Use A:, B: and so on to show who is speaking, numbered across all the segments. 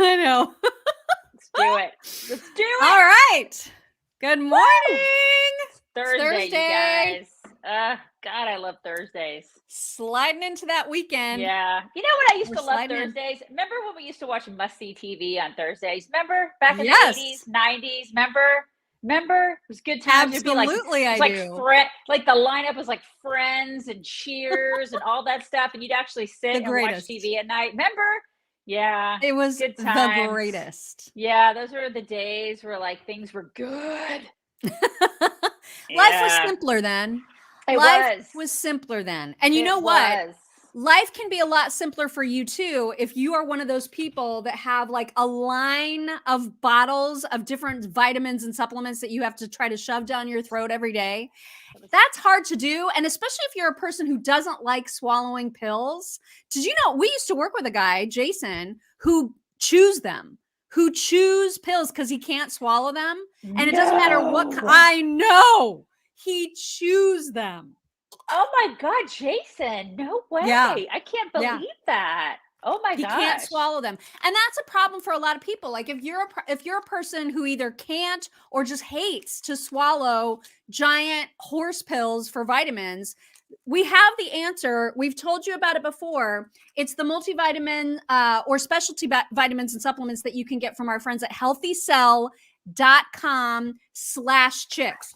A: I know.
B: Let's do it. Let's do it.
A: All right. Good morning.
B: It's Thursday, you guys. God, I love Thursdays.
A: Sliding into that weekend.
B: Yeah. You know what I used to love Thursdays? Remember when we used to watch must-see TV on Thursdays? Remember back in the 80s, 90s? Remember? It was good times.
A: Absolutely,
B: I do. Like the lineup was like Friends and Cheers and all that stuff, and you'd actually sit and watch TV at night. Remember? Yeah.
A: It was
B: good times.
A: The greatest.
B: Yeah, those were the days where like things were good.
A: Life was simpler then. Life was simpler then. And you know what? Life can be a lot simpler for you too if you are one of those people that have like a line of bottles of different vitamins and supplements that you have to try to shove down your throat every day. That's hard to do. And especially if you're a person who doesn't like swallowing pills. Did you know we used to work with a guy, Jason, who chews pills because he can't swallow them. And it doesn't matter what. I know he chews them.
B: Oh my God, Jason. No way. Yeah. I can't believe that. Oh my gosh.
A: He can't swallow them. And that's a problem for a lot of people. Like if you're a person who either can't or just hates to swallow giant horse pills for vitamins, we have the answer. We've told you about it before. It's the multivitamin or specialty vitamins and supplements that you can get from our friends at healthycell.com/chicks.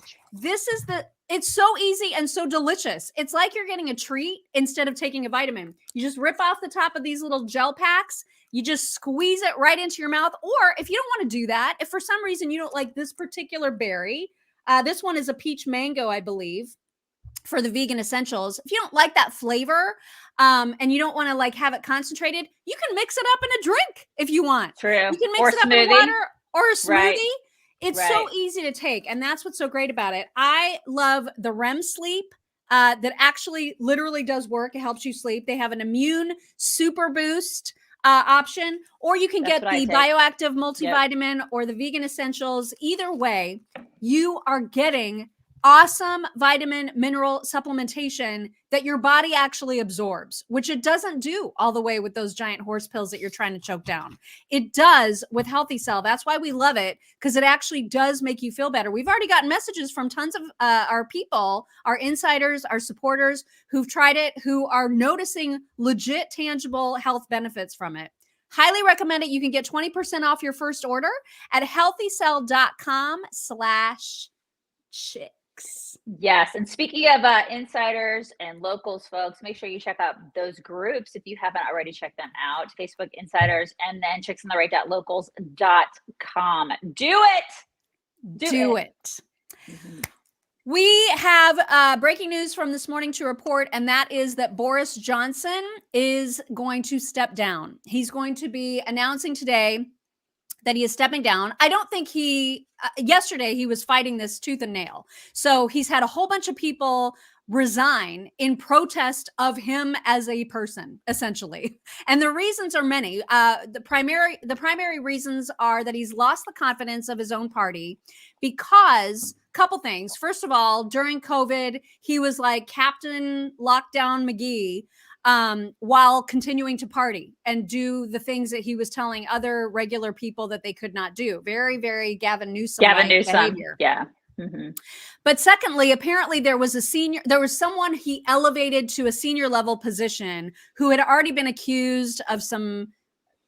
A: It's so easy and so delicious. It's like you're getting a treat instead of taking a vitamin. You just rip off the top of these little gel packs. You just squeeze it right into your mouth. Or if you don't want to do that, if for some reason you don't like this particular berry, this one is a peach mango, I believe, for the vegan essentials. If you don't like that flavor and you don't want to like have it concentrated, you can mix it up in a drink if you want.
B: True.
A: You can mix it up in water or a smoothie. Right. It's so easy to take. And that's what's so great about it. I love the REM sleep that actually literally does work. It helps you sleep. They have an immune super boost option, or you can get the bioactive multivitamin or the vegan essentials. Either way, you are getting awesome vitamin mineral supplementation that your body actually absorbs, which it doesn't do all the way with those giant horse pills that you're trying to choke down. It does with Healthycell. That's why we love it, because it actually does make you feel better. We've already gotten messages from tons of our people, our insiders, our supporters who've tried it, who are noticing legit, tangible health benefits from it. Highly recommend it. You can get 20% off your first order at healthycell.com/chick.
B: Yes. And speaking of insiders and locals, folks, make sure you check out those groups if you haven't already checked them out. Facebook Insiders and then chicksontheright.locals.com. Do it.
A: Do it. Mm-hmm. We have breaking news from this morning to report, and that is that Boris Johnson is going to step down. He's going to be announcing today that he is stepping down. I don't think yesterday he was fighting this tooth and nail. So he's had a whole bunch of people resign in protest of him as a person, essentially. And the reasons are many. The primary reasons are that he's lost the confidence of his own party because couple things. First of all, during COVID, he was like Captain Lockdown McGee, while continuing to party and do the things that he was telling other regular people that they could not do. Very, very Gavin Newsom behavior.
B: Yeah. Mm-hmm.
A: But secondly, apparently there was someone he elevated to a senior level position who had already been accused of some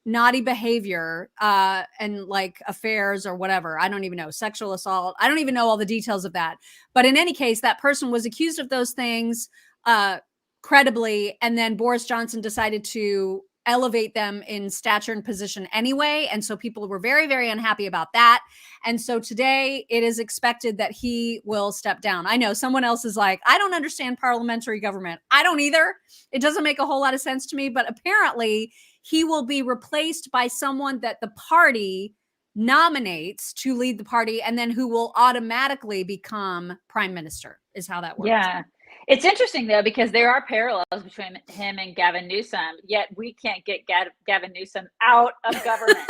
A: naughty behavior and like affairs or whatever. I don't even know, sexual assault. I don't even know all the details of that. But in any case, that person was accused of those things credibly, and then Boris Johnson decided to elevate them in stature and position anyway. And so people were very, very unhappy about that. And so today it is expected that he will step down. I know someone else is like, I don't understand parliamentary government. I don't either. It doesn't make a whole lot of sense to me, but apparently he will be replaced by someone that the party nominates to lead the party and then who will automatically become prime minister is how that works.
B: Yeah. It's interesting, though, because there are parallels between him and Gavin Newsom, yet we can't get Gavin Newsom out of government.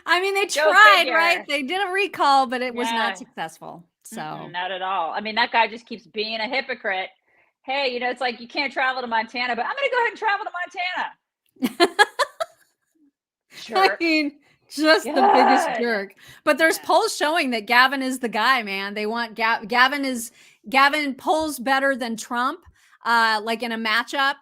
A: I mean, they tried, right? They did a recall, but it was not successful. So
B: not at all. I mean, that guy just keeps being a hypocrite. Hey, it's like you can't travel to Montana, but I'm going to go ahead and travel to Montana. Jerk.
A: I mean, just the biggest jerk. But there's polls showing that Gavin is the guy, man. They want Gavin polls better than Trump, like in a matchup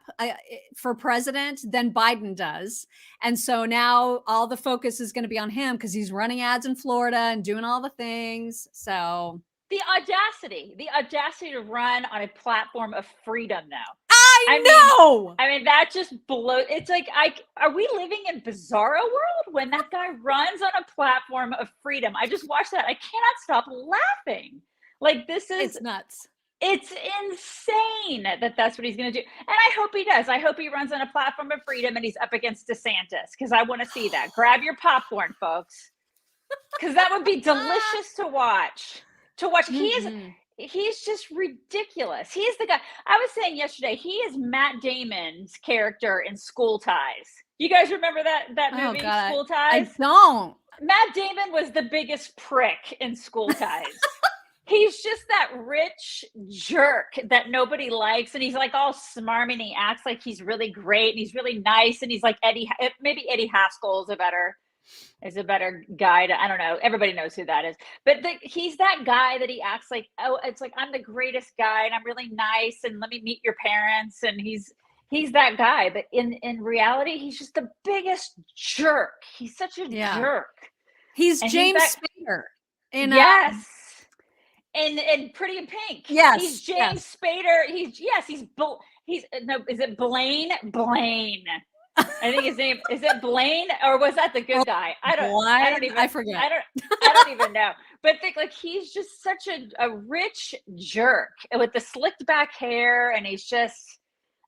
A: for president than Biden does. And so now all the focus is going to be on him because he's running ads in Florida and doing all the things. So
B: the audacity to run on a platform of freedom now.
A: I know.
B: I mean, that just blows. It's like, are we living in bizarro world when that guy runs on a platform of freedom? I just watched that. I cannot stop laughing. Like, it's
A: nuts.
B: It's insane that that's what he's going to do. And I hope he does. I hope he runs on a platform of freedom and he's up against DeSantis, because I want to see that. Grab your popcorn, folks, because that would be delicious to watch. He's just ridiculous. He's the guy. I was saying yesterday, he is Matt Damon's character in School Ties. You guys remember that movie, School Ties?
A: I don't.
B: Matt Damon was the biggest prick in School Ties. He's just that rich jerk that nobody likes, and he's like all smarmy, and he acts like he's really great, and he's really nice, and he's like maybe Eddie Haskell is a better guy to, I don't know, everybody knows who that is, but he's that guy that he acts like, oh, it's like, I'm the greatest guy and I'm really nice and let me meet your parents, and he's that guy, but in reality he's just the biggest jerk. He's such a jerk.
A: He's James Spader in
B: yes and Pretty in Pink.
A: Yes,
B: he's James Spader. Is it Blaine? I think his name is it Blaine, or was that the good guy? I forget. I don't even know. But think, like, he's just such a rich jerk with the slicked back hair, and he's just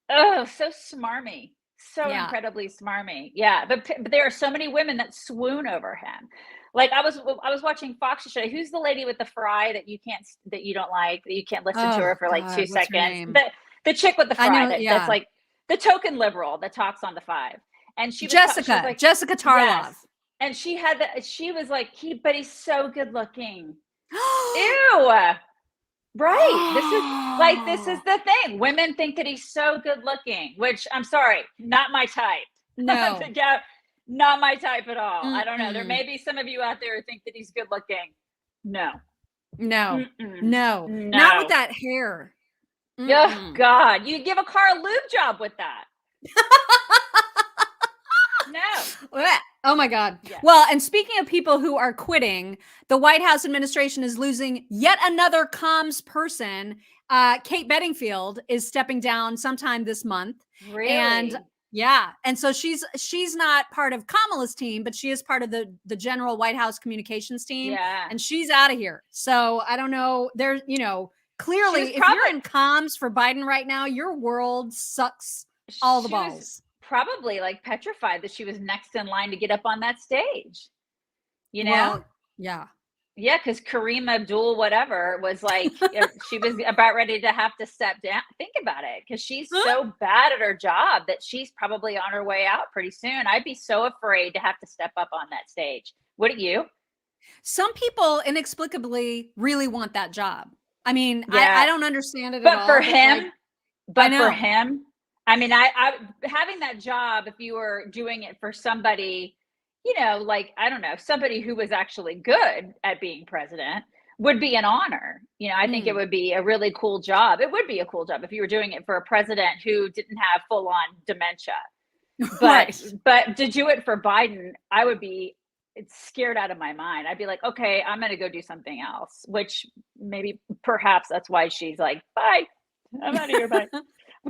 B: so smarmy, so incredibly smarmy. Yeah, but there are so many women that swoon over him. Like, I was watching Fox yesterday. Who's the lady with the fry that you don't like, that you can't listen to her for like 2 seconds? The chick with the fry that's like the token liberal that talks on the 5. And she was
A: Jessica Tarlov.
B: Yes. And she was like, but he's so good looking. Ew. Right. This is the thing. Women think that he's so good looking, which, I'm sorry, not my type.
A: No.
B: Not my type at all. I don't know. There may be some of you out there who think that he's good looking. No. Not
A: with that hair.
B: Oh God, you give a car a lube job with that. No.
A: Oh my God.
B: Yes.
A: Well, and speaking of people who are quitting, the White House administration is losing yet another comms person. Kate Bedingfield is stepping down sometime this month.
B: Really?
A: And and so she's not part of Kamala's team, but she is part of the general White House communications team.
B: Yeah.
A: And she's out of here. So I don't know. There's, clearly, if you're in comms for Biden right now, your world sucks all the balls.
B: Probably like petrified that she was next in line to get up on that stage.
A: Well, yeah.
B: Yeah, because Kareem Abdul whatever was like, she was about ready to have to step down. Think about it, because she's so bad at her job that she's probably on her way out pretty soon. I'd be so afraid to have to step up on that stage. Wouldn't you?
A: Some people inexplicably really want that job. I mean, I don't understand it at all.
B: For him, I mean, I having that job, if you were doing it for somebody, like, I don't know, somebody who was actually good at being president, would be an honor. I think it would be a really cool job. It would be a cool job if you were doing it for a president who didn't have full on dementia. But to do it for Biden, I would be scared out of my mind. I'd be like, okay, I'm going to go do something else, which perhaps that's why she's like, bye, I'm out of here. Bye.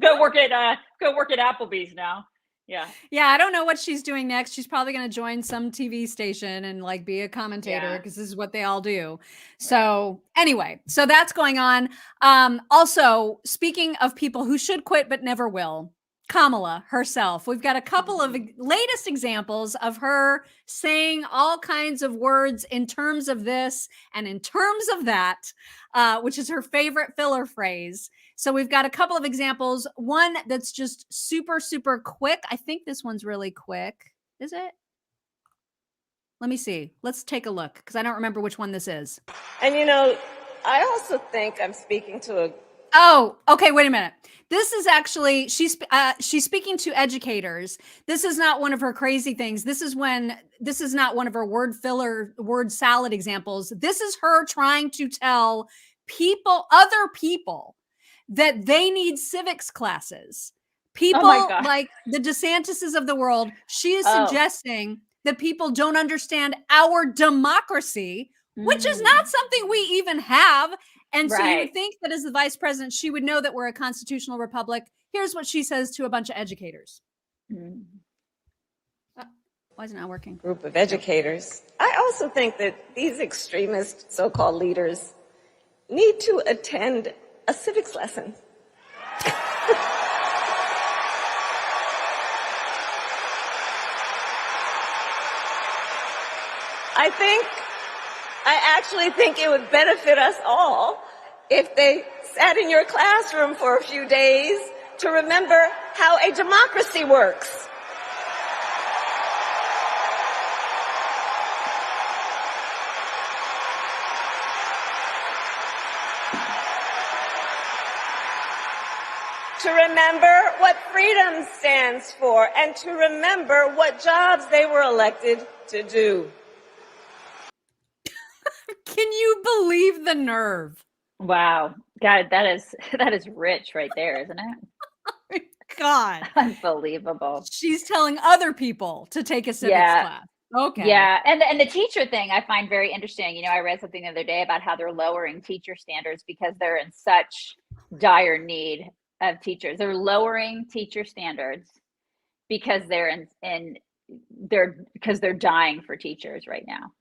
B: Go work at Applebee's now. Yeah.
A: I don't know what she's doing next. She's probably going to join some TV station and like be a commentator, because this is what they all do. So anyway, so that's going on. Also, speaking of people who should quit but never will, Kamala herself. We've got a couple of latest examples of her saying all kinds of words in terms of this and in terms of that, which is her favorite filler phrase. So we've got a couple of examples. One that's just super, super quick. I think this one's really quick. Is it? Let me see. Let's take a look, because I don't remember which one this is.
C: And I also think I'm speaking to
A: Oh, okay. Wait a minute. This is actually, she's speaking to educators. This is not one of her crazy things. This is not one of her word salad examples. This is her trying to tell other people, that they need civics classes. People like the DeSantises of the world. She is suggesting that people don't understand our democracy, which is not something we even have. And so you would think that as the vice president, she would know that we're a constitutional republic. Here's what she says to a bunch of educators. Why is it not working?
C: Group of educators. I also think that these extremist so-called leaders need to attend a civics lesson. I actually think it would benefit us all if they sat in your classroom for a few days to remember how a democracy works. To remember what freedom stands for, and to remember what jobs they were elected to do.
A: Can you believe the nerve?
B: Wow. God, that is rich right there, isn't it?
A: Oh my God.
B: Unbelievable.
A: She's telling other people to take a civics class. Okay.
B: Yeah. And the teacher thing I find very interesting. You know, I read something the other day about how they're lowering teacher standards because they're in such dire need of teachers. They're lowering teacher standards because they're because they're dying for teachers right now.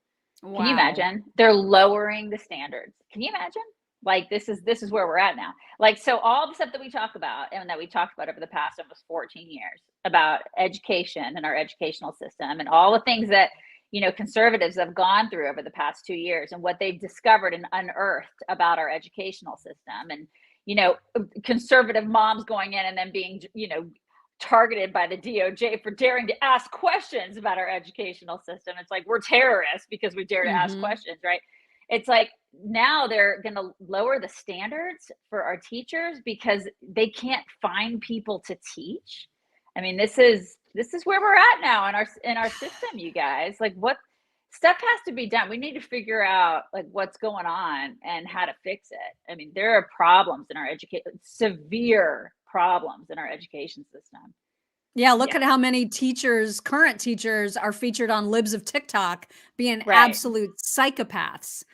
B: Wow. Can you imagine? They're lowering the standards. Can you imagine? Like this is where we're at now. Like, so all the stuff that we talk about and that we talked about over the past almost 14 years about education and our educational system and all the things that, you know, conservatives have gone through over the past 2 years and what they've discovered and unearthed about our educational system, and, you know, conservative moms going in and then being, you know, targeted by the DOJ for daring to ask questions about our educational system. It's like we're terrorists because we dare to ask questions, right? It's like now they're going to lower the standards for our teachers because they can't find people to teach. I mean, this is where we're at now in our system, you guys. Like, what stuff has to be done? We need to figure out like what's going on and how to fix it. I mean, there are problems in our severe problems in our education system.
A: Yeah, look at how many current teachers are featured on Libs of TikTok being absolute psychopaths.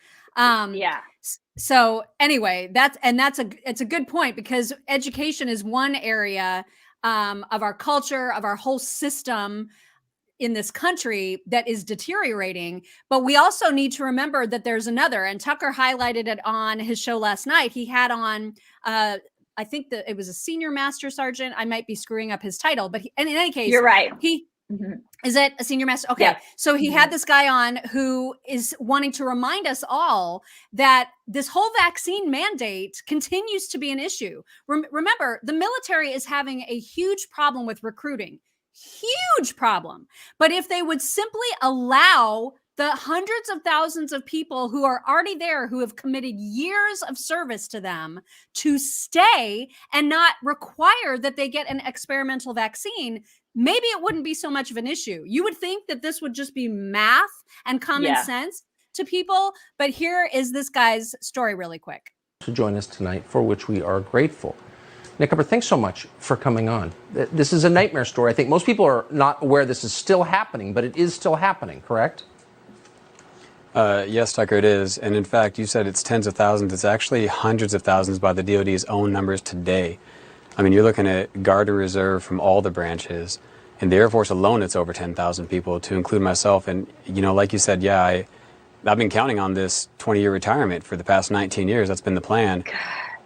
A: So anyway, it's a good point, because education is one area of our culture, of our whole system in this country that is deteriorating. But we also need to remember that there's another, and Tucker highlighted it on his show last night. He had on I think that it was a senior master sergeant. I might be screwing up his title, but in any case,
B: you're right.
A: Is it a senior master? Okay. Yeah. So he had this guy on who is wanting to remind us all that this whole vaccine mandate continues to be an issue. Remember, the military is having a huge problem with recruiting. Huge problem. But if they would simply allow the hundreds of thousands of people who are already there, who have committed years of service to them, to stay and not require that they get an experimental vaccine, maybe it wouldn't be so much of an issue. You would think that this would just be math and common sense to people. But here is this guy's story really quick.
D: To join us tonight, for which we are grateful. Nick Upper, thanks so much for coming on. This is a nightmare story. I think most people are not aware this is still happening, but it is still happening, correct?
E: Yes, Tucker, it is. And in fact, you said it's tens of thousands. It's actually hundreds of thousands by the DOD's own numbers today. I mean, you're looking at Guard and Reserve from all the branches. In the Air Force alone, it's over 10,000 people, to include myself. And, you know, like you said, I've been counting on this 20-year retirement for the past 19 years. That's been the plan.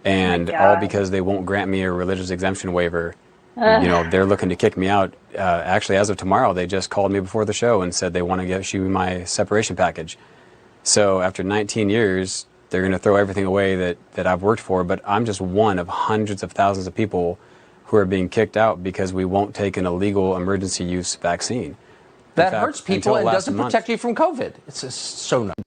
E: And all because they won't grant me a religious exemption waiver. You know, they're looking to kick me out. Actually, as of tomorrow, they just called me before the show and said they want to issue my separation package. So after 19 years, they're going to throw everything away that I've worked for. But I'm just one of hundreds of thousands of people who are being kicked out because we won't take an illegal emergency use vaccine.
D: That hurts people and doesn't protect you from COVID. It's just so nuts.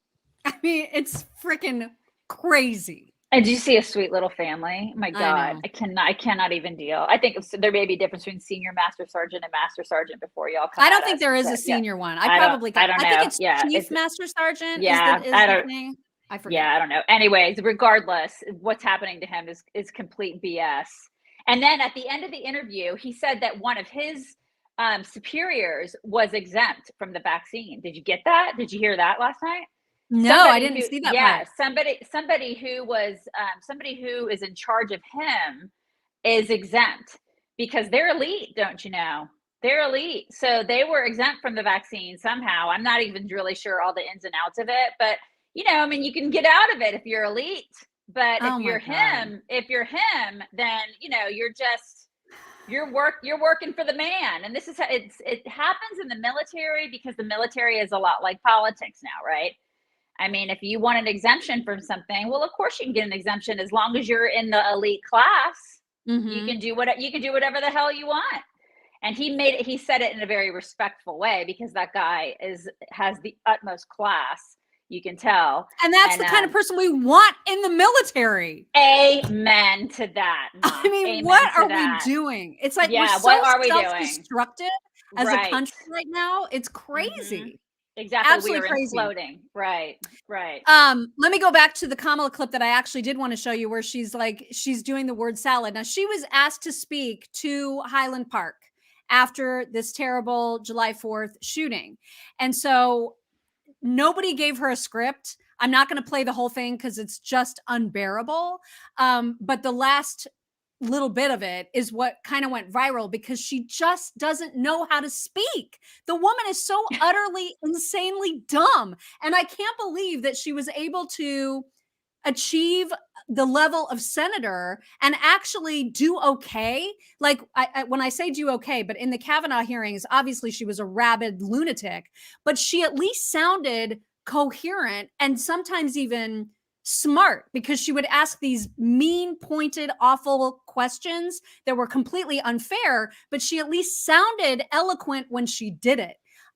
A: I mean, it's freaking crazy.
B: And do you see a sweet little family? My God, I cannot even deal. I think there may be a difference between senior master sergeant and master sergeant before y'all come.
A: I don't think there is a senior one. I don't know. I think it's chief master sergeant.
B: Yeah,
A: is the thing. I forget.
B: Yeah, I don't know. Anyways, regardless, what's happening to him is complete BS. And then at the end of the interview, he said that one of his superiors was exempt from the vaccine. Did you get that? Did you hear that last night?
A: No, I didn't see that.
B: Yeah, somebody who was somebody who is in charge of him is exempt because they're elite, don't you know? They're elite. So they were exempt from the vaccine somehow. I'm not even really sure all the ins and outs of it, but you know, I mean, you can get out of it if you're elite. But if you're him, then you know, you're working for the man. And this is how it happens in the military, because the military is a lot like politics now, right? I mean, if you want an exemption from something, well, of course you can get an exemption as long as you're in the elite class. You can do whatever the hell you want. And he said it in a very respectful way, because that guy has the utmost class, you can tell.
A: And that's the kind of person we want in the military.
B: Amen to that.
A: I mean, what are we doing? It's like, we're so self-destructive as a country right now. It's crazy.
B: Exactly.
A: Absolutely
B: we are
A: crazy.
B: Imploding. Right.
A: Let me go back to the Kamala clip that I actually did want to show you, where she's doing the word salad. Now, she was asked to speak to Highland Park after this terrible July 4th shooting. And so nobody gave her a script. I'm not going to play the whole thing because it's just unbearable. But the last little bit of it is what kind of went viral, because she just doesn't know how to speak. The woman is so utterly, insanely dumb. And I can't believe that she was able to achieve the level of senator and actually do okay. Like when I say do okay, but in the Kavanaugh hearings, obviously she was a rabid lunatic, but she at least sounded coherent and sometimes even smart, because she would ask these mean, pointed, awful questions that were completely unfair, but she at least sounded eloquent when she did it.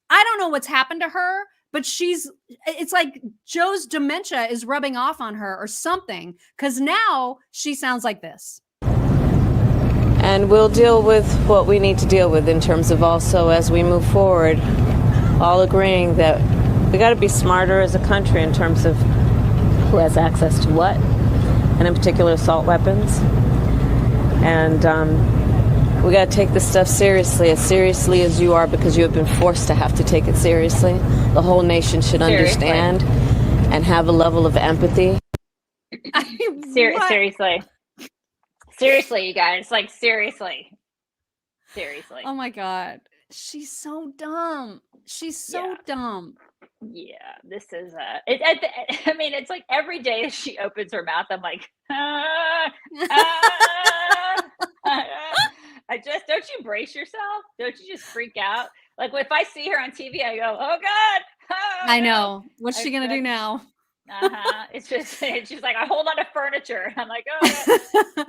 A: I don't know what's happened to her, but it's like Joe's dementia is rubbing off on her or something, because now she sounds like this.
F: And we'll deal with what we need to deal with in terms of also as we move forward, all agreeing that we got to be smarter as a country in terms of who has access to what, and in particular assault weapons. And we got to take this stuff seriously as you are, because you have been forced to have to take it seriously. The whole nation should understand and have a level of empathy.
B: Seriously, you guys, like seriously.
A: Oh my God. She's so dumb. She's so dumb.
B: Yeah, this is I mean, it's like every day she opens her mouth, I'm like, don't you brace yourself? Don't you just freak out? Like if I see her on TV, I go, oh God. Oh,
A: I know. What's she gonna do now?
B: It's just like I hold on to furniture. I'm like, oh.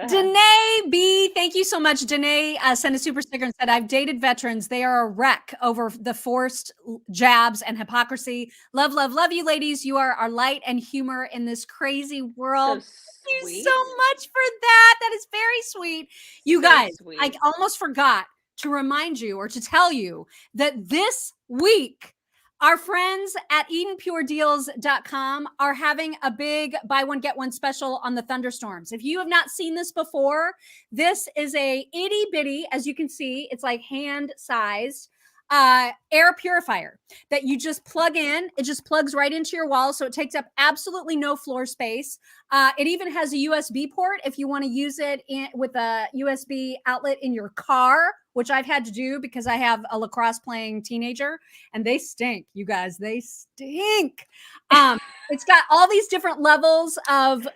A: Danae B, thank you so much. Danae sent a super sticker and said, I've dated veterans. They are a wreck over the forced jabs and hypocrisy. Love, love, love you, ladies. You are our light and humor in this crazy world. Thank you so much for that. That is very sweet. You guys, I almost forgot to remind you or to tell you that this week, our friends at EdenPureDeals.com are having a big buy one, get one special on the thunderstorms. If you have not seen this before, this is a itty bitty, as you can see, it's like hand sized air purifier that you just plug in. It just plugs right into your wall. So it takes up absolutely no floor space. It even has a USB port if you want to use it with a USB outlet in your car, which I've had to do because I have a lacrosse playing teenager and they stink, you guys, they stink. It's got all these different levels of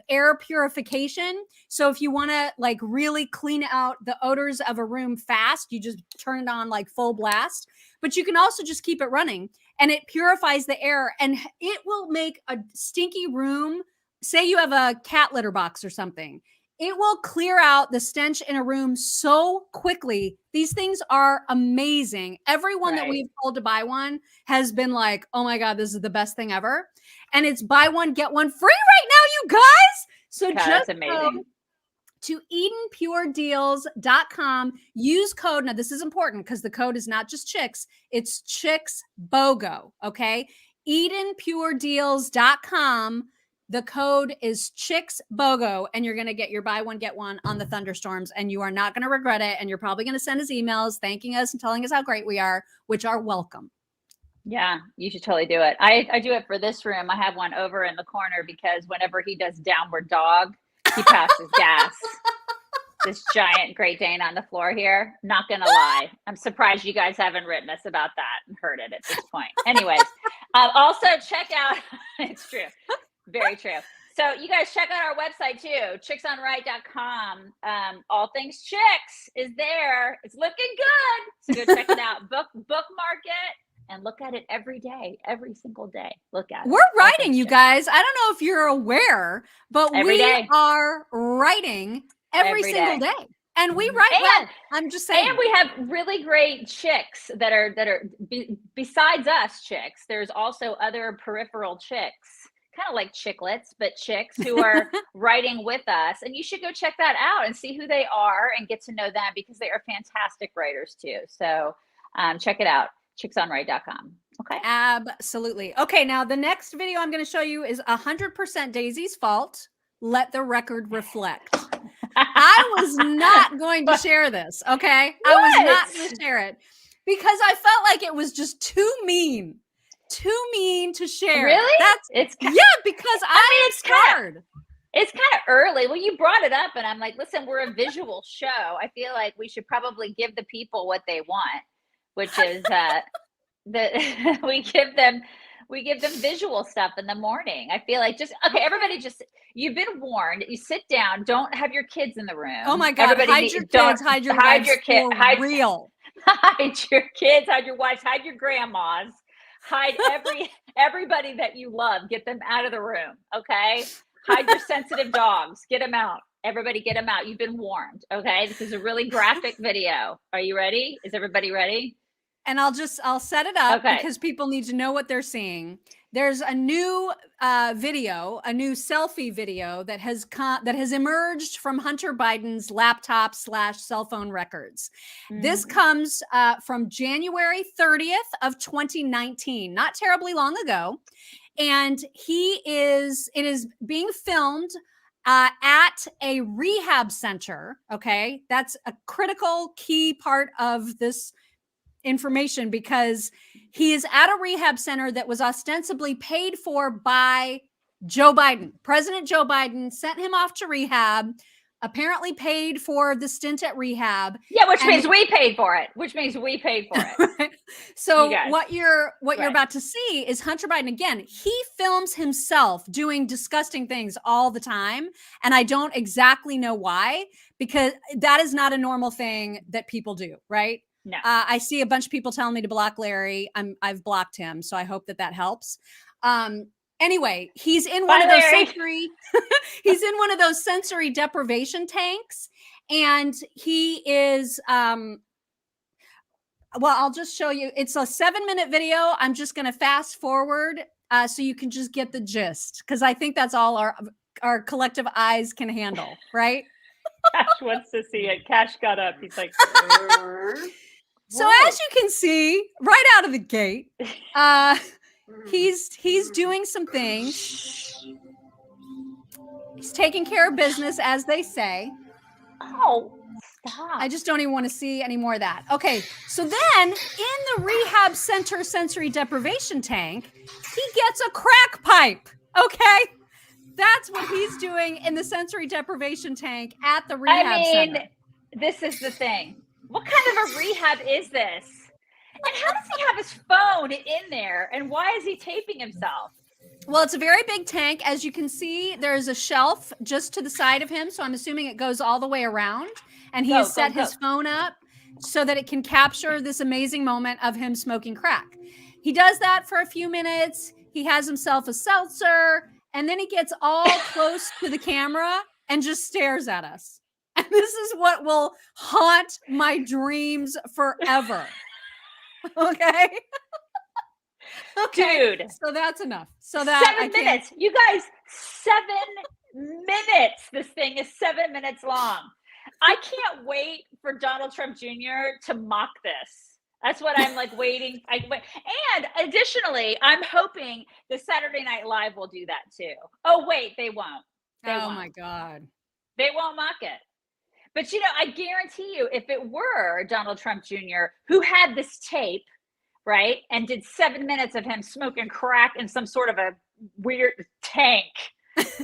A: air purification. So if you want to like really clean out the odors of a room fast, you just turn it on like full blast, but you can also just keep it running and it purifies the air and it will make a stinky room. Say you have a cat litter box or something. It will clear out the stench in a room so quickly. These things are amazing. Everyone that we've told to buy one has been like, oh my God, this is the best thing ever. And it's buy one, get one free right now, you you guys. So
B: God,
A: just
B: that's amazing.
A: go to EdenPureDeals.com. Use code. Now, this is important because the code is not just chicks. It's chicks BOGO. Okay. EdenPureDeals.com. The code is chicks BOGO, and you're going to get your buy one, get one on the thunderstorms, and you are not going to regret it. And you're probably going to send us emails thanking us and telling us how great we are, which are welcome.
B: Yeah, you should totally do it. I do it for this room. I have one over in the corner because whenever he does downward dog, he passes gas. This giant Great Dane on the floor here. Not gonna lie, I'm surprised you guys haven't written us about that and heard it at this point. Anyways, also check out. It's true, very true. So you guys check out our website too, chicksonright.com. All things chicks is there. It's looking good. So go check it out. Bookmark it. And look at it every day, every single day. Look at it.
A: We're writing, you guys. I don't know if you're aware, but we are writing every single day. And we write well. I'm just saying.
B: And we have really great chicks that are besides us chicks. There's also other peripheral chicks, kind of like chicklets, but chicks who are writing with us. And you should go check that out and see who they are and get to know them because they are fantastic writers too. So check it out. chicksonright.com. Okay.
A: Absolutely. Okay. Now the next video I'm going to show you is 100% Daisy's fault. Let the record reflect. I was not going to share this. Okay. I was not going to share it because I felt like it was just too mean to share.
B: Really?
A: Because I'm scared.
B: It's kind of early. Well, you brought it up and I'm like, listen, we're a visual show. I feel like we should probably give the people what they want, which is we give them visual stuff in the morning. I feel like everybody you've been warned. You sit down, don't have your kids in the room.
A: Oh my God, hide your kids, hide your wives for real.
B: Hide your kids, hide your wives, hide your grandmas, hide everybody that you love, get them out of the room, okay? Hide your sensitive dogs, get them out. Everybody get them out. You've been warned, okay? This is a really graphic video. Are you ready? Is everybody ready?
A: And I'll set it up because people need to know what they're seeing. There's a new video, a new selfie video that has emerged from Hunter Biden's laptop / cell phone records. Mm-hmm. This comes from January 30th of 2019, not terribly long ago. And it is being filmed at a rehab center. Okay. That's a critical key part of this information because he is at a rehab center that was ostensibly paid for by Joe Biden. President Joe Biden sent him off to rehab, apparently paid for the stint at rehab.
B: Yeah, which means we paid for it.
A: Right? So what you're about to see is Hunter Biden again. He films himself doing disgusting things all the time, and I don't exactly know why, because that is not a normal thing that people do, right?
B: No.
A: I see a bunch of people telling me to block Larry. I've blocked him, so I hope that helps. Anyway, he's in one of those sensory. He's in one of those sensory deprivation tanks, and he is. Well, I'll just show you. It's a 7-minute video. I'm just going to fast forward so you can just get the gist, because I think that's all our collective eyes can handle, right?
B: Cash wants to see it. Cash got up. He's like.
A: So as you can see, right out of the gate, he's doing some things. He's taking care of business, as they say.
B: Oh, stop.
A: I just don't even want to see any more of that. Okay, so then in the rehab center sensory deprivation tank, he gets a crack pipe. Okay, that's what he's doing in the sensory deprivation tank at the rehab center.
B: This is the thing. What kind of a rehab is this? And how does he have his phone in there? And why is he taping himself?
A: Well, it's a very big tank. As you can see, there's a shelf just to the side of him. So I'm assuming it goes all the way around. And he has set his phone up so that it can capture this amazing moment of him smoking crack. He does that for a few minutes. He has himself a seltzer. And then he gets all close to the camera and just stares at us. And this is what will haunt my dreams forever. Okay. Okay.
B: Dude.
A: So that's enough. So that
B: 7 minutes. You guys, 7 minutes. This thing is 7 minutes long. I can't wait for Donald Trump Jr. to mock this. That's what I'm like waiting. And additionally, I'm hoping the Saturday Night Live will do that too. Oh, wait, they won't. They won't.
A: My God.
B: They won't mock it. But, I guarantee you, if it were Donald Trump Jr. who had this tape, right, and did 7 minutes of him smoking crack in some sort of a weird tank,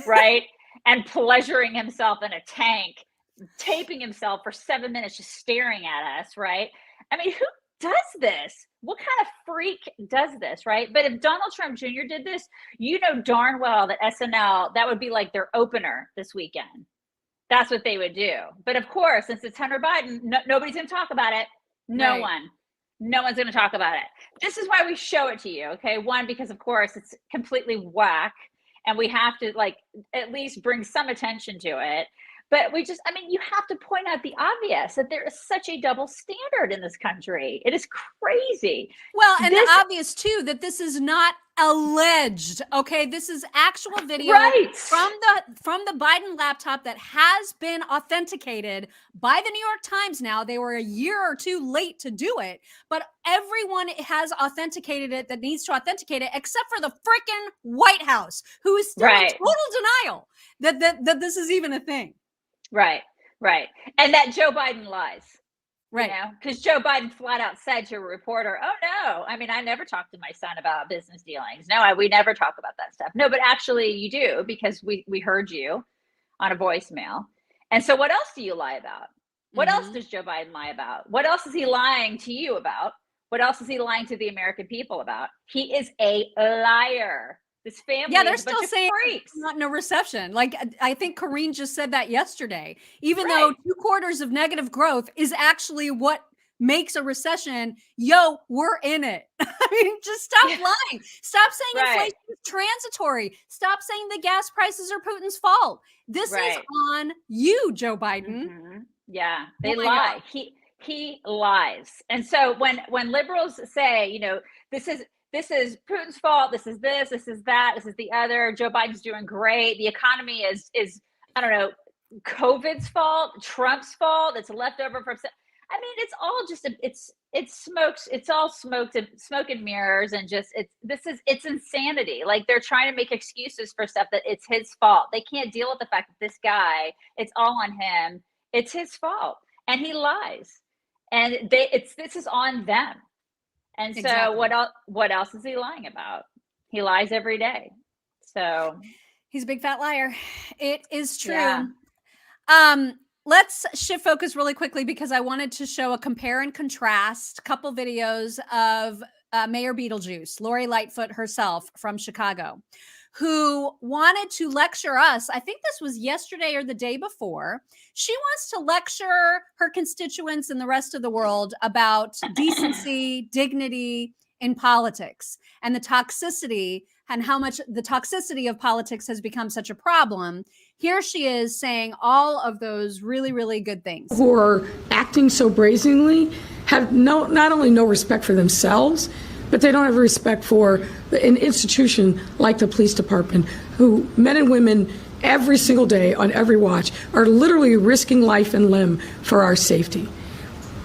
B: right, and pleasuring himself in a tank, taping himself for 7 minutes just staring at us, right? I mean, who does this? What kind of freak does this, right? But if Donald Trump Jr. did this, you know darn well that SNL, that would be like their opener this weekend. That's what they would do. But of course, since it's Hunter Biden, nobody's going to talk about it. No one's going to talk about it. This is why we show it to you, okay? One, because of course it's completely whack and we have to like at least bring some attention to it. But you have to point out the obvious that there is such a double standard in this country. It is crazy.
A: Well, and the obvious too, that this is not alleged. Okay. This is actual video from the Biden laptop that has been authenticated by the New York Times. Now they were a year or two late to do it, but everyone has authenticated it that needs to authenticate it, except for the freaking White House, who is still in total denial that this is even a thing.
B: Right. And that Joe Biden lies.
A: Right.
B: Because Joe Biden flat out said to a reporter, oh, no, I mean, I never talked to my son about business dealings. No, we never talk about that stuff. No, but actually you do, because we heard you on a voicemail. And so what else do you lie about? What else does Joe Biden lie about? What else is he lying to you about? What else is he lying to the American people about? He is a liar. This family,
A: they're still saying it's not in a recession. Like I think Greene just said that yesterday. Even though 2 quarters of negative growth is actually what makes a recession, we're in it. I mean, just stop lying. Stop saying inflation is transitory. Stop saying the gas prices are Putin's fault. This is on you, Joe Biden.
B: Yeah, they lie. He lies. And so when liberals say, this is Putin's fault. This is this is that. This is the other. Joe Biden's doing great. The economy is I don't know, COVID's fault, Trump's fault. It's left over from. I mean, it's all just it's all smoke and mirrors, and just it's insanity. Like they're trying to make excuses for stuff that it's his fault. They can't deal with the fact that this guy, it's all on him. It's his fault, and he lies, and this is on them. And so what else is he lying about? He lies every day. So
A: he's a big fat liar. It is true. Yeah. Let's shift focus really quickly because I wanted to show a compare and contrast couple videos of Mayor Beetlejuice, Lori Lightfoot herself from Chicago, who wanted to lecture us. I think this was yesterday or the day before. She wants to lecture her constituents and the rest of the world about decency, dignity in politics, and the toxicity and how much the toxicity of politics has become such a problem. Here she is saying all of those really, really good things.
G: Who are acting so brazenly have not only no respect for themselves, but they don't have respect for an institution like the police department, who men and women every single day on every watch are literally risking life and limb for our safety.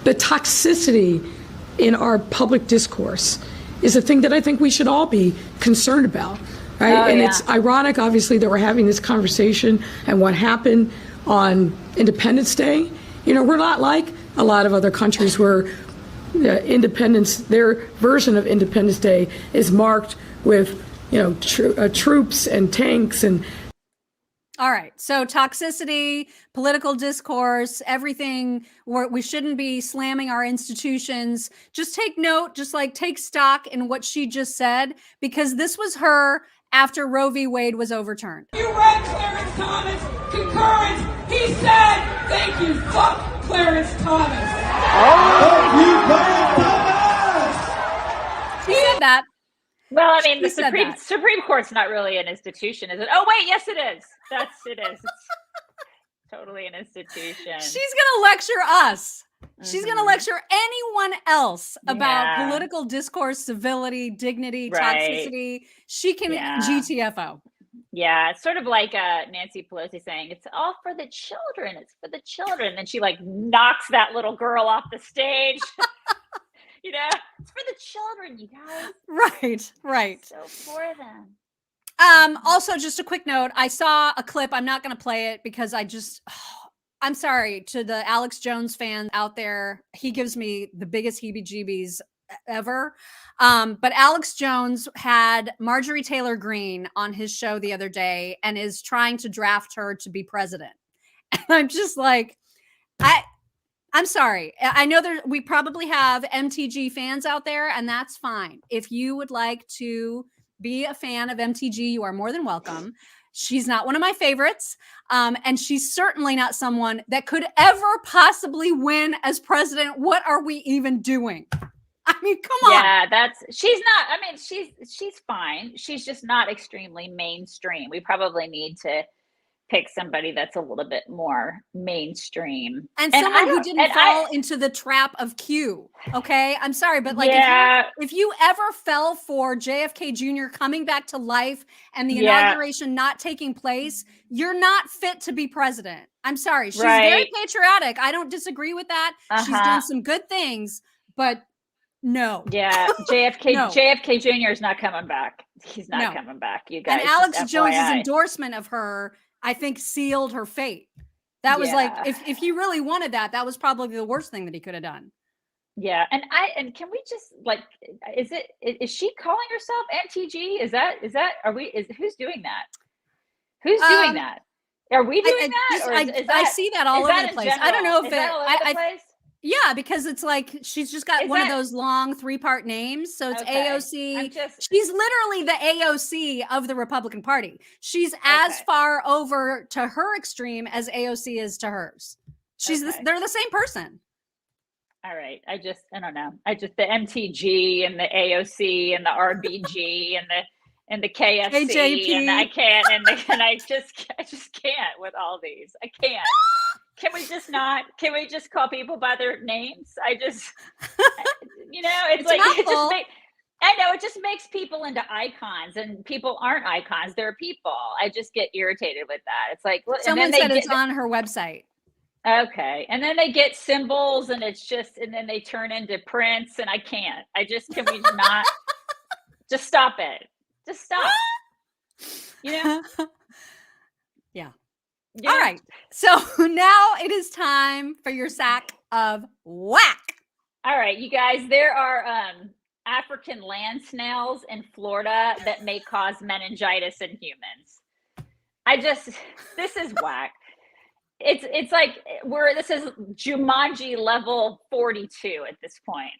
G: The toxicity in our public discourse is a thing that I think we should all be concerned about, right? It's ironic, obviously, that we're having this conversation and what happened on Independence Day. We're not like a lot of other countries where independence, their version of Independence Day is marked with, troops and tanks and.
A: All right. So toxicity, political discourse, everything where we shouldn't be slamming our institutions. Just take note, take stock in what she just said, because this was her after Roe v. Wade was overturned.
H: You read Clarence Thomas' concurrence. He said, thank you, fuck Clarence Thomas.
I: Thank you, Clarence Thomas.
A: She said that.
B: Well, I mean, the Supreme Court's not really an institution, is it? Oh, wait, yes, it is. It is. It's totally an institution.
A: She's going to lecture us She's going to lecture anyone else about political discourse, civility, dignity, toxicity. She can GTFO.
B: Yeah, it's sort of like Nancy Pelosi saying, it's all for the children. It's for the children. And she like knocks that little girl off the stage. You know, it's for the children, you guys.
A: Right.
B: So for them.
A: Also, just a quick note. I saw a clip. I'm not going to play it because I'm sorry to the Alex Jones fans out there. He gives me the biggest heebie-jeebies ever. But Alex Jones had Marjorie Taylor Greene on his show the other day and is trying to draft her to be president. And I'm just like, I'm sorry. I know we probably have MTG fans out there, and that's fine. If you would like to be a fan of MTG, you are more than welcome. She's not one of my favorites. And she's certainly not someone that could ever possibly win as president. What are we even doing? I mean, come on.
B: Yeah, she's not, I mean, she's fine. She's just not extremely mainstream. We probably need to pick somebody that's a little bit more mainstream.
A: And someone who didn't fall into the trap of Q. Okay. I'm sorry, but like if you ever fell for JFK Jr. coming back to life and the inauguration not taking place, you're not fit to be president. I'm sorry. She's very patriotic. I don't disagree with that. She's done some good things, but no.
B: Yeah. JFK Jr. is not coming back. He's not coming back. You guys.
A: And Alex Jones's endorsement of her, I think, sealed her fate. That was like, if he really wanted that was probably the worst thing that he could have done.
B: Yeah. And can we just like, is she calling herself MTG? Who's doing that? Who's doing that? Are we doing that?
A: I see that all over the place.
B: General?
A: I don't know if
B: place?
A: Yeah, because it's like she's just got one of those long 3-part names. So it's AOC. She's literally the AOC of the Republican Party. She's as far over to her extreme as AOC is to hers. They're the same person.
B: All right. I don't know. The MTG and the AOC and the RBG and the KFC
A: KJP.
B: and I can't and I just can't with all these. I can't. Can we just call people by their names? It's like, I know it just makes people into icons, and people aren't icons. They're people. I just get irritated with that. It's like,
A: someone said it's on her website.
B: Okay. And then they get symbols and and then they turn into prints, and I can't. Can we not just stop it? Just stop.
A: Yeah. All right. So now it is time for your sack of whack.
B: All right, you guys, there are African land snails in Florida that may cause meningitis in humans. This is whack. It's like this is Jumanji level 42 at this point.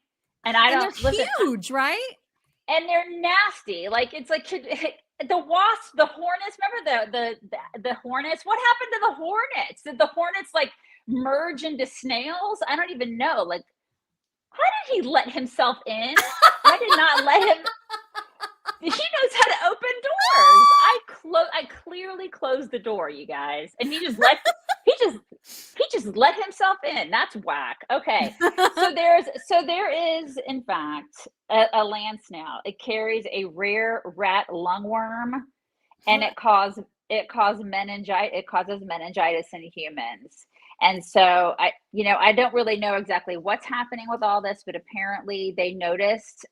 B: And
A: they're huge, right?
B: And they're nasty. Like, it's like the wasps, the hornets. Remember the hornets? What happened to the hornets? Did the hornets like merge into snails? I don't even know. Like, how did he let himself in? I did not let him. He knows how to open doors. I clearly closed the door, you guys, and he just let himself in. That's whack. Okay, so there is in fact a land snail. It carries a rare rat lungworm, and it causes meningitis. It causes meningitis in humans. And so I don't really know exactly what's happening with all this, but apparently they noticed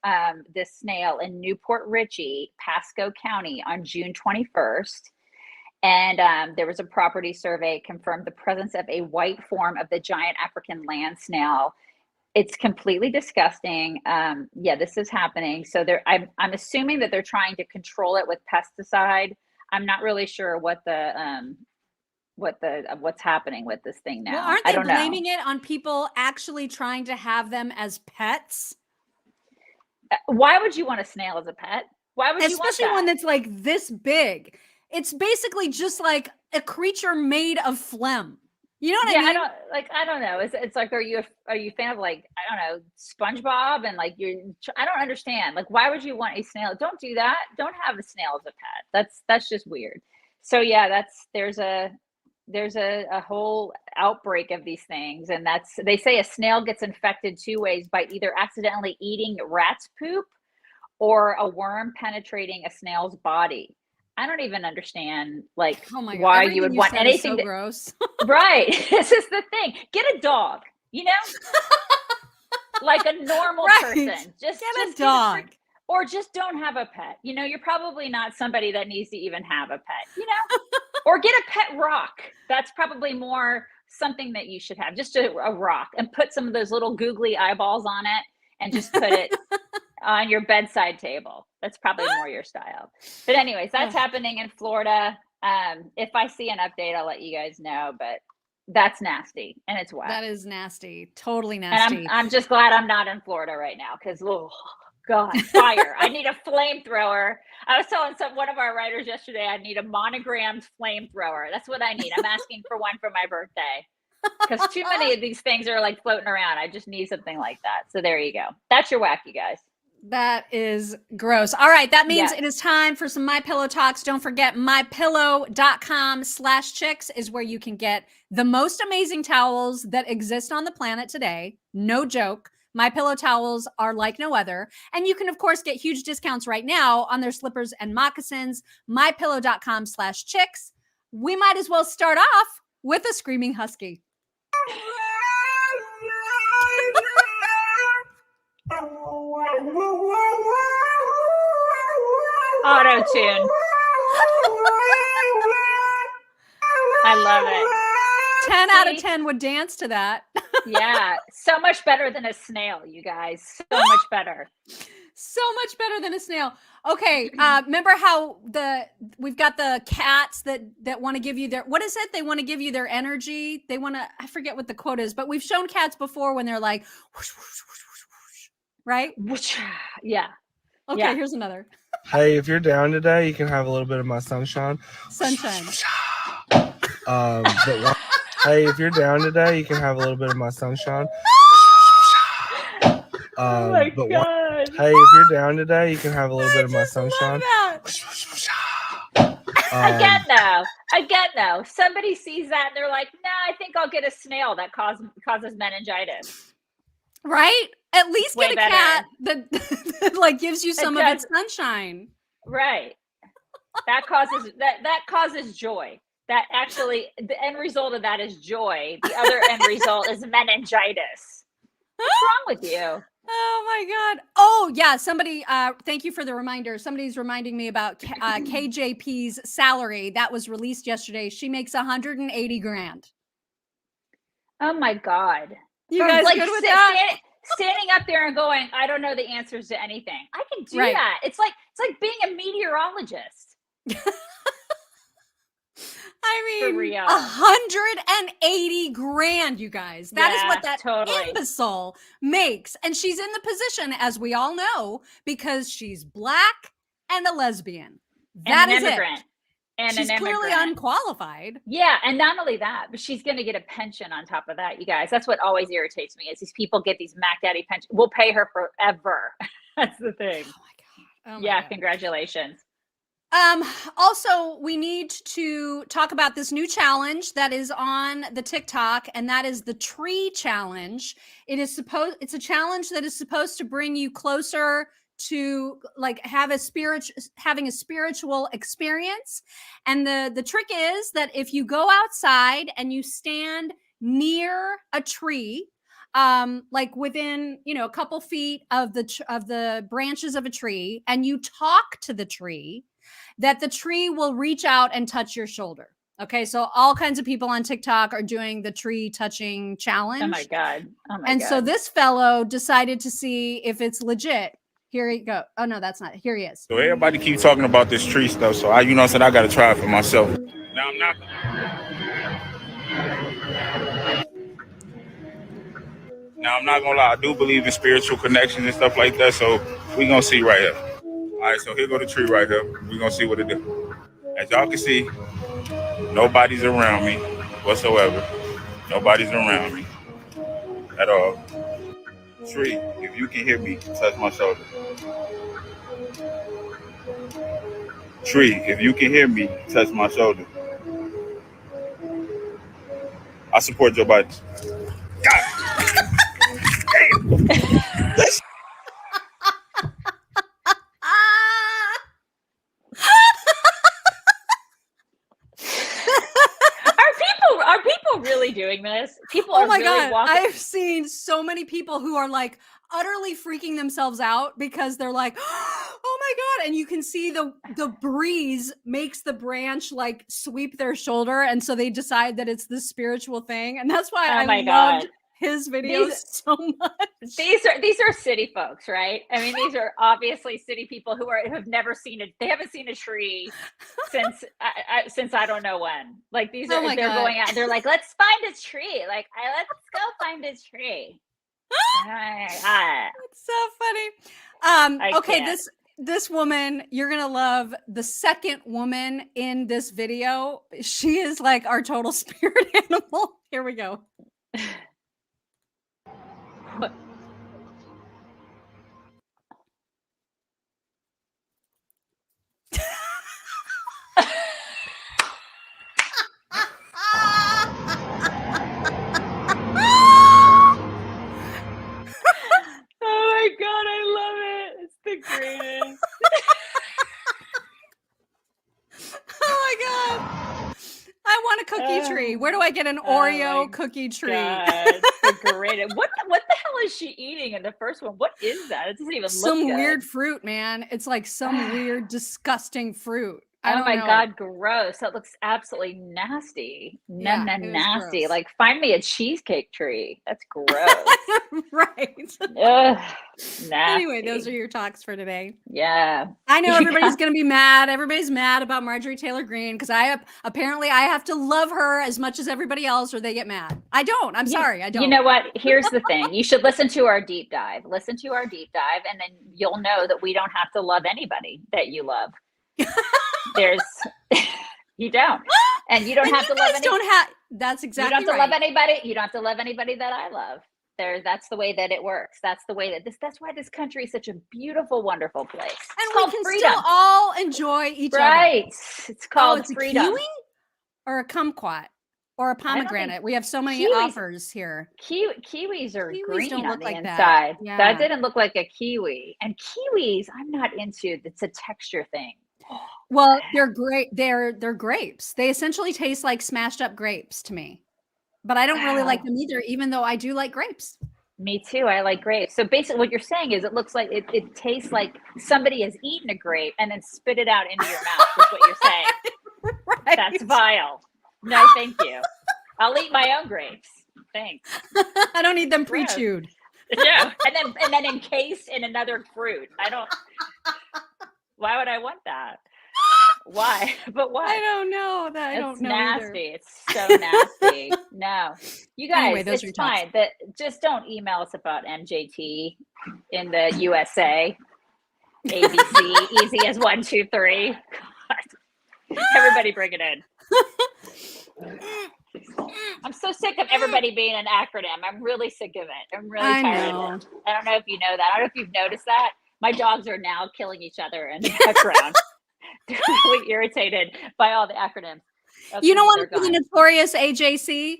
B: this snail in Newport Richey, Pasco County on June 21st. And there was a property survey confirmed the presence of a white form of the giant African land snail. It's completely disgusting. This is happening. So I'm assuming that they're trying to control it with pesticide. I'm not really sure what's happening with this thing now.
A: Well, aren't they blaming it on people actually trying to have them as pets?
B: Why would you want a snail as a pet? Why would you want that?
A: Especially one that's like this big. It's basically just like a creature made of phlegm. You know what I mean?
B: I don't know. It's like, are you a fan of, like, I don't know, SpongeBob, and like I don't understand. Like, why would you want a snail? Don't do that. Don't have a snail as a pet. That's just weird. So yeah, there's a there's a whole outbreak of these things, and they say a snail gets infected 2 ways: by either accidentally eating rat's poop or a worm penetrating a snail's body. I don't even understand why you would want anything
A: so gross.
B: Right. This is the thing. Get a dog, like a normal person. Just
A: get a dog.
B: Or just don't have a pet. You're probably not somebody that needs to even have a pet, or get a pet rock. That's probably more something that you should have, just a rock, and put some of those little googly eyeballs on it and just put it on your bedside table. That's probably more your style. But anyways, that's happening in Florida. If I see an update, I'll let you guys know, but that's nasty and it's wet.
A: That is nasty. Totally nasty.
B: And I'm just glad I'm not in Florida right now, because God, fire. I need a flamethrower. I was telling one of our writers yesterday, I need a monogrammed flamethrower. That's what I need. I'm asking for one for my birthday, because too many of these things are like floating around. I just need something like that. So there you go. That's your whack, you guys.
A: That is gross. All right. That means it is time for some MyPillow talks. Don't forget, mypillow.com/chicks is where you can get the most amazing towels that exist on the planet today. No joke. MyPillow towels are like no other. And you can, of course, get huge discounts right now on their slippers and moccasins. MyPillow.com/chicks. We might as well start off with a screaming husky.
B: Auto-tune. I love it.
A: 10 out of 10 would dance to that.
B: Yeah, so much better than a snail, you guys. So much better.
A: So much better than a snail. Okay, remember how we've got the cats that want to give you their, what is it? They want to give you their energy. They want to, I forget what the quote is, but we've shown cats before when they're like, whoosh, whoosh, whoosh, whoosh, whoosh, right?
B: Yeah.
A: Okay,
B: yeah.
A: Here's another.
J: Hey, if you're down today, you can have a little bit of my sunshine.
A: Sunshine.
J: Hey, if you're down today, you can have a little bit of my sunshine.
B: Oh my God.
J: Hey, if you're down today, you can have a little bit of my sunshine.
B: Again, though, somebody sees that and they're like, "Nah, I think I'll get a snail that causes meningitis."
A: Right? At least
B: Way
A: get a
B: better.
A: cat that like gives you some of its sunshine.
B: Right. That causes joy. That actually, the end result of that is joy. The other end result is meningitis. What's wrong with you?
A: Oh my God. Oh yeah. Somebody, thank you for the reminder. Somebody's reminding me about KJP's salary that was released yesterday. She makes 180 grand.
B: Oh my God.
A: You guys good with that?
B: Standing up there and going, I don't know the answers to anything. I can do that. It's like being a meteorologist.
A: I
B: For
A: mean,
B: real.
A: 180 grand, you guys. That is what that
B: totally.
A: imbecile makes. And she's in the position, as we all know, because she's Black and a lesbian. That is it.
B: And
A: she's
B: an
A: clearly
B: immigrant.
A: unqualified.
B: Yeah, and not only that, but she's going to get a pension on top of that, you guys. That's what always irritates me is these people get these Mac Daddy pensions. We'll pay her forever. That's the thing.
A: Oh my God.
B: God. Congratulations.
A: Also, we need to talk about this new challenge that is on the TikTok, and that is the tree challenge. It's a challenge that is supposed to bring you closer to like having a spiritual experience. And the trick is that if you go outside and you stand near a tree, like within, a couple feet of the branches of a tree, and you talk to the tree, that the tree will reach out and touch your shoulder. Okay, so all kinds of people on TikTok are doing the tree touching challenge.
B: Oh my God.
A: So this fellow decided to see if it's legit. Here he go. Oh no, that's not. Here he is.
K: So everybody keep talking about this tree stuff. So I got to try it for myself. Now I'm not gonna lie. I do believe in spiritual connections and stuff like that. So we gonna see right here. All right, so here go the tree right here. We're going to see what it do. As y'all can see, nobody's around me whatsoever. Nobody's around me at all. Tree, if you can hear me, touch my shoulder. Tree, if you can hear me, touch my shoulder. support Joe Biden. God.
B: Are people really doing this? People are
A: oh my
B: really
A: God.
B: walking.
A: I've seen so many people who are like utterly freaking themselves out because they're like, oh my God. And you can see the breeze makes the branch like sweep their shoulder. And so they decide that it's this spiritual thing. And that's why I loved his videos so much.
B: These are city folks, right? I mean, these are obviously city people who have never seen they haven't seen a tree since I don't know when. Like they're going out. They're like, let's find a tree. Like, let's go find a tree.
A: It's so funny. Okay, this woman, you're gonna love the second woman in this video. She is like our total spirit animal. Here we go.
B: Oh my God, I love it. It's the greatest.
A: Oh my God. I want a cookie tree. Where do I get an Oreo cookie tree?
B: It's the greatest. What the hell is she eating in the first one? What is that? It doesn't even look
A: some
B: good.
A: Weird fruit, man. It's like some weird, disgusting fruit.
B: Oh my God, gross. That looks absolutely nasty. Nasty.
A: Gross.
B: Like, find me a cheesecake tree. That's gross.
A: Right.
B: Ugh, nasty.
A: Anyway, those are your talks for today.
B: Yeah.
A: I know everybody's going to be mad. Everybody's mad about Marjorie Taylor Greene because I have to love her as much as everybody else or they get mad. I don't. I'm sorry. I don't.
B: You know what? Here's the thing. You should listen to our deep dive. Listen to our deep dive, and then you'll know that we don't have to love anybody that you love. You don't, and you don't have to love anybody.
A: That's exactly right.
B: You don't have to love anybody. You don't have to love anybody that I love. That's the way that it works. That's the way that's why this country is such a beautiful, wonderful place.
A: And we can freedom. Still all enjoy each other.
B: Right. It's called
A: it's
B: freedom.
A: A kiwi or a kumquat or a pomegranate. We have so many offers here.
B: Kiwis are green on the inside.
A: That. Yeah.
B: That didn't look like a kiwi. And kiwis, I'm not into. It's a texture thing.
A: Well, they're great. They're grapes. They essentially taste like smashed up grapes to me. But I don't really like them either, even though I do like grapes.
B: Me too. I like grapes. So basically what you're saying is it looks like it tastes like somebody has eaten a grape and then spit it out into your mouth. Is what you're saying. Right. That's vile. No, thank you. I'll eat my own grapes. Thanks.
A: I don't need them pre-chewed.
B: Yeah. And then encased in another fruit. Why would I want that? Why? But why?
A: I don't know. I don't know.
B: Nasty. It's so nasty. No, you guys, anyway, it's fine. Just don't email us about MJT in the USA. ABC, easy as 1, 2, 3. Everybody, bring it in. I'm so sick of everybody being an acronym. I'm really sick of it. I'm really tired of it. I don't know if you know that. I don't know if you've noticed that. My dogs are now killing each other in the background. They're really irritated by all the acronyms.
A: You don't want to be the notorious AJC?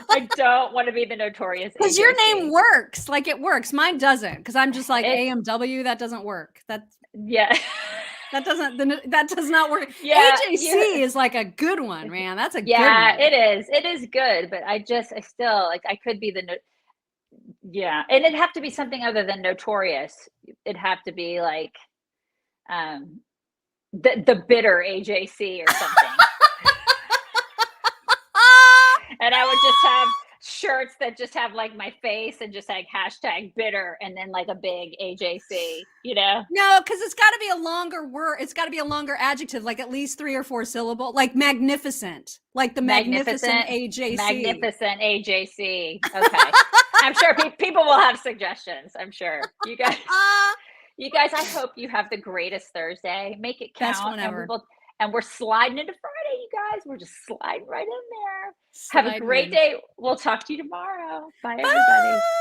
B: I don't want to be the notorious
A: because your name works. Like it works. Mine doesn't because I'm just like AMW. That doesn't work. That does not work. Yeah, AJC is like a good one, man. That's a good one.
B: It is. It is good, but I still like I could be the and it'd have to be something other than notorious. It'd have to be like the bitter AJC or something. And I would just have shirts that just have like my face and just like #bitter and then like a big AJC, you know?
A: No, because it's got to be a longer word. It's got to be a longer adjective, like at least 3 or 4 syllable, like magnificent, like the magnificent AJC.
B: Magnificent AJC. Okay. I'm sure people will have suggestions. I'm sure. You guys, I hope you have the greatest Thursday. Make it count.
A: Best one ever.
B: And we're sliding into Friday, you guys. We're just sliding right in there. Have a great day. We'll talk to you tomorrow. Bye, everybody.